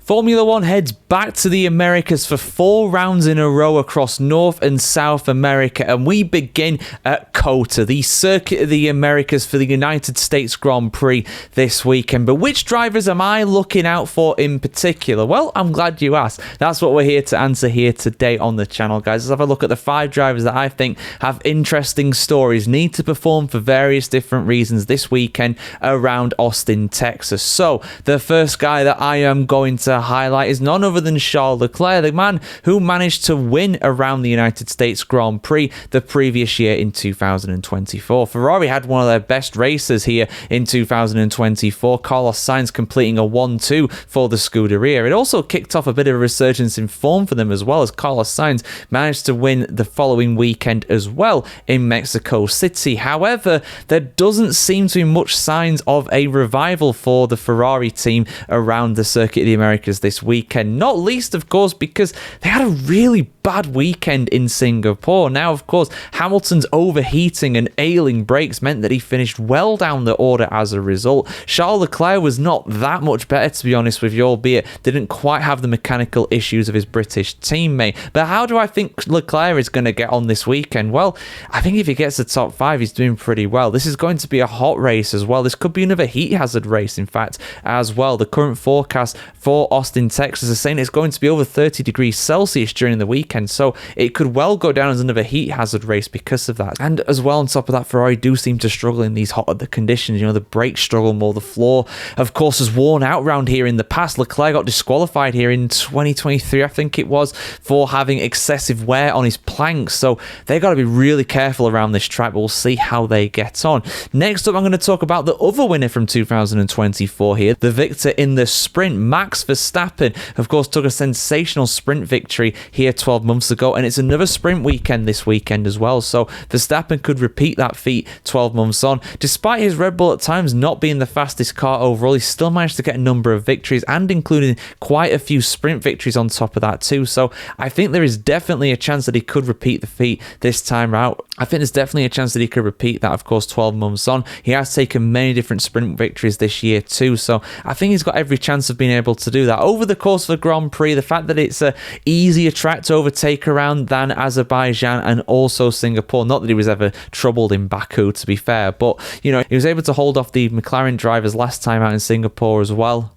Formula One heads back to the Americas for 4 rounds in a row across North and South America, and we begin at COTA, the circuit of the Americas for the United States Grand Prix this weekend. But which drivers am I looking out for in particular? Well, I'm glad you asked. That's what we're here to answer here today on the channel, guys. Let's have a look at the 5 drivers that I think have interesting stories, need to perform for various different reasons this weekend around Austin, Texas. So, the first guy that I am going to highlight is none other than Charles Leclerc, the man who managed to win around the United States Grand Prix the previous year in 2024. Ferrari had one of their best races here in 2024. Carlos Sainz completing a 1-2 for the Scuderia. It also kicked off a bit of a resurgence in form for them as well, as Carlos Sainz managed to win the following weekend as well in Mexico City. However, there doesn't seem to be much signs of a revival for the Ferrari team around the Circuit of the Americas this weekend, not least of course because they had a really bad weekend in Singapore. Now of course Hamilton's overheating and ailing brakes meant that he finished well down the order as a result. Charles Leclerc was not that much better, to be honest with you, albeit didn't quite have the mechanical issues of his British teammate. But how do I think Leclerc is going to get on this weekend? Well, I think if he gets the top 5 he's doing pretty well. This is going to be a hot race as well. This could be another heat hazard race in fact as well. The current forecast for Austin, Texas is saying it's going to be over 30 degrees Celsius during the weekend, so it could well go down as another heat hazard race because of that. And as well, on top of that, Ferrari do seem to struggle in these hotter conditions. You know, the brakes struggle more. The floor, of course, has worn out round here in the past. Leclerc got disqualified here in 2023, I think it was, for having excessive wear on his planks, so they got to be really careful around this track, but we'll see how they get on. Next up, I'm going to talk about the other winner from 2024 here, the victor in the sprint, Max Verstappen. Of course, took a sensational sprint victory here 12 months ago, and it's another sprint weekend this weekend as well, so Verstappen could repeat that feat 12 months on. Despite his Red Bull at times not being the fastest car overall, he still managed to get a number of victories, and including quite a few sprint victories on top of that too, so I think there is definitely a chance that he could repeat the feat this time out. I think there's definitely a chance that he could repeat that, of course, 12 months on. He has taken many different sprint victories this year too, so I think he's got every chance of being able to do that. Over the course of the Grand Prix, the fact that it's a easier track to overtake around than Azerbaijan and also Singapore, not that he was ever troubled in Baku, to be fair, but you know, he was able to hold off the McLaren drivers last time out in Singapore as well,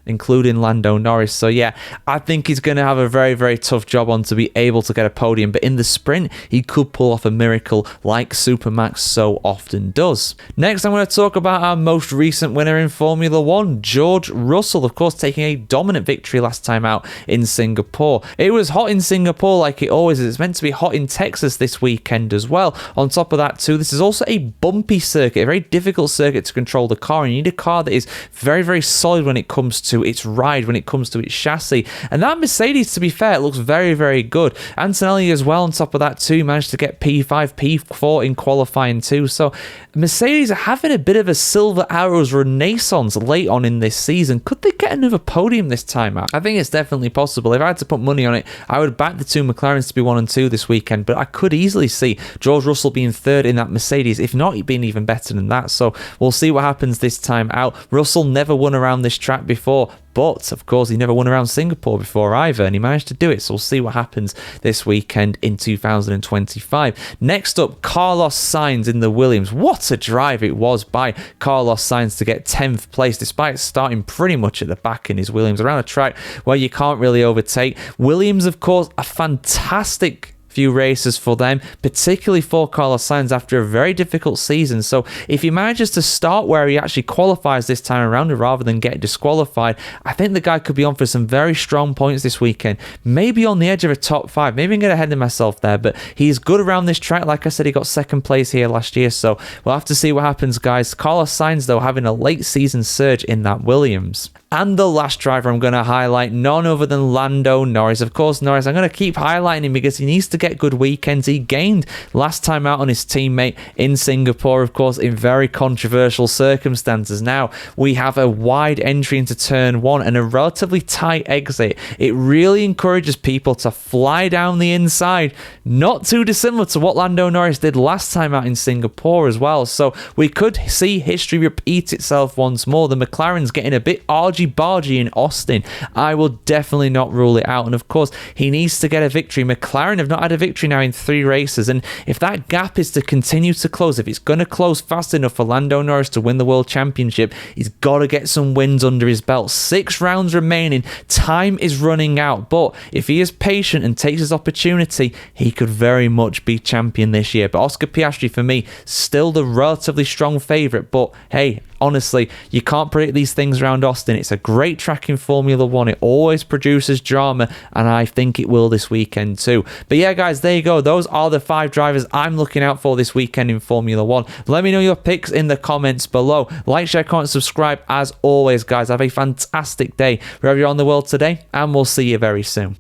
including Lando, Norris. So yeah, I think he's going to have a very, very tough job on to be able to get a podium, but in the sprint, he could pull off a miracle like Supermax so often does. Next, I'm going to talk about our most recent winner in Formula One, George Russell, of course, taking a dominant victory last time out in Singapore. It was hot in Singapore like it always is. It's meant to be hot in Texas this weekend as well. On top of that too, this is also a bumpy circuit, a very difficult circuit to control the car, and you need a car that is very, very solid when it comes to its ride, when it comes to its chassis, and that Mercedes, to be fair, it looks very, very good. Antonelli as well, on top of that too, managed to get P5, P4 in qualifying too, so Mercedes are having a bit of a Silver Arrows renaissance late on in this season. Could they get another podium this time out? I think it's definitely possible. If I had to put money on it, I would back the 2 McLarens to be 1 and 2 this weekend, but I could easily see George Russell being 3rd in that Mercedes, if not being even better than that, so we'll see what happens this time out. Russell never won around this track before, but of course he never won around Singapore before either, and he managed to do it, so we'll see what happens this weekend in 2025. Next up, Carlos Sainz in the Williams. What a drive it was by Carlos Sainz to get 10th place, despite starting pretty much at the back in his Williams, around a track where you can't really overtake. Williams, of course, a fantastic few races for them, particularly for Carlos Sainz after a very difficult season. So if he manages to start where he actually qualifies this time around rather than get disqualified, I think the guy could be on for some very strong points this weekend, maybe on the edge of a top 5. Maybe I'm getting ahead of myself there, but he's good around this track. Like I said, he got 2nd place here last year, so we'll have to see what happens, guys. Carlos Sainz, though, having a late season surge in that Williams. And the last driver I'm going to highlight, none other than Lando Norris. Of course, Norris, I'm going to keep highlighting him because he needs to get get good weekends. He gained last time out on his teammate in Singapore, of course, in very controversial circumstances. Now, we have a wide entry into turn 1 and a relatively tight exit. It really encourages people to fly down the inside, not too dissimilar to what Lando Norris did last time out in Singapore as well. So we could see history repeat itself once more. The McLaren's getting a bit argy-bargy in Austin. I will definitely not rule it out. And of course, he needs to get a victory. McLaren have not had a victory now in 3 races. And if that gap is to continue to close, if it's going to close fast enough for Lando Norris to win the World Championship, he's got to get some wins under his belt. 6 rounds remaining. Time is running out. But if he is patient and takes his opportunity, he could very much be champion this year. But Oscar Piastri, for me, still the relatively strong favourite. But hey, honestly, you can't predict these things around Austin. It's a great track in Formula 1. It always produces drama, and I think it will this weekend too. But yeah, guys, there you go. Those are the 5 drivers I'm looking out for this weekend in Formula 1. Let me know your picks in the comments below. Like, share, comment, subscribe. As always, guys, have a fantastic day wherever you're on the world today, and we'll see you very soon.